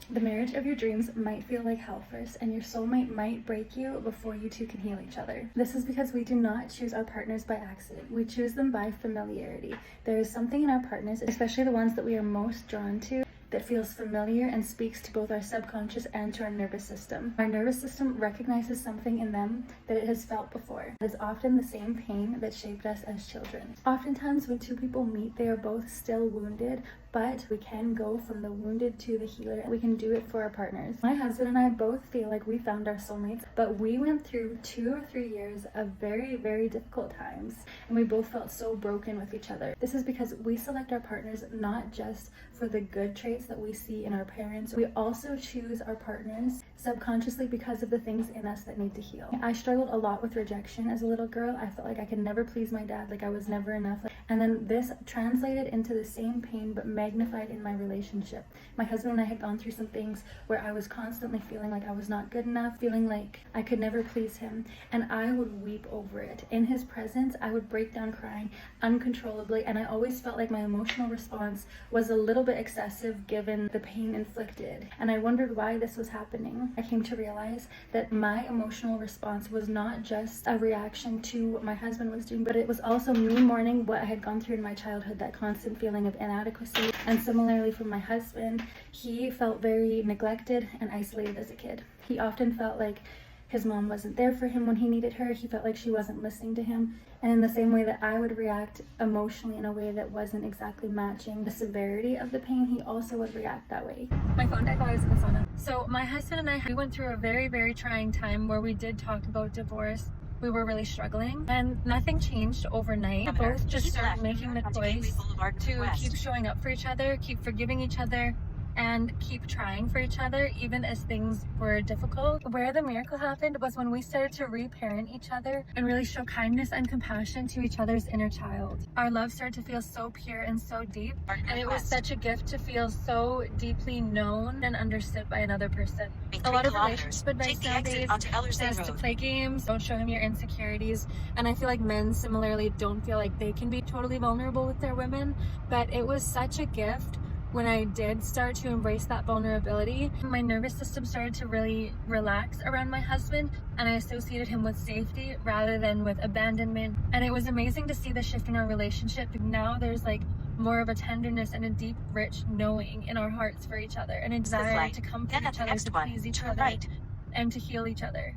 The marriage of your dreams might feel like hell first, and your soulmate might break you before you two can heal each other. This is because we do not choose our partners by accident. We choose them by familiarity. There is something in our partners, especially the ones that we are most drawn to, that feels familiar and speaks to both our subconscious and to our nervous system. Our nervous system recognizes something in them that it has felt before. It is often the same pain that shaped us as children. Oftentimes when two people meet, they are both still wounded, but we can go from the wounded to the healer. We can do it for our partners. My husband and I both feel like we found our soulmates, but we went through 2 or 3 years of very, very difficult times, and we both felt so broken with each other. This is because we select our partners not just for the good traits that we see in our parents. We also choose our partners subconsciously because of the things in us that need to heal. I struggled a lot with rejection as a little girl. I felt like I could never please my dad, like I was never enough. And then this translated into the same pain but magnified in my relationship. My husband and I had gone through some things where I was constantly feeling like I was not good enough, feeling like I could never please him, and I would weep over it. In his presence, I would break down crying uncontrollably, and I always felt like my emotional response was a little bit excessive given the pain inflicted, and I wondered why this was happening. I came to realize that my emotional response was not just a reaction to what my husband was doing, but it was also me mourning what I had gone through in my childhood, that constant feeling of inadequacy. And similarly for my husband, he felt very neglected and isolated as a kid. He often felt like his mom wasn't there for him when he needed her. He felt like she wasn't listening to him. And in the same way that I would react emotionally in a way that wasn't exactly matching the severity of the pain, he also would react that way. My phone died while I was in the sauna. So my husband and I, we went through a very, very trying time where we did talk about divorce. We were really struggling, and nothing changed overnight. We both just started making the choice to keep showing up for each other, keep forgiving each other, and keep trying for each other even as things were difficult. Where the miracle happened was when we started to reparent each other and really show kindness and compassion to each other's inner child. Our love started to feel so pure and so deep, and it was such a gift to feel so deeply known and understood by another person. A lot of relationship advice nowadays says to play games, don't show him your insecurities, and I feel like men similarly don't feel like they can be totally vulnerable with their women, but it was such a gift when I did start to embrace that vulnerability. My nervous system started to really relax around my husband, and I associated him with safety rather than with abandonment. And it was amazing to see the shift in our relationship. Now there's like more of a tenderness and a deep, rich knowing in our hearts for each other, and a desire to comfort each other, to please each other, and to heal each other.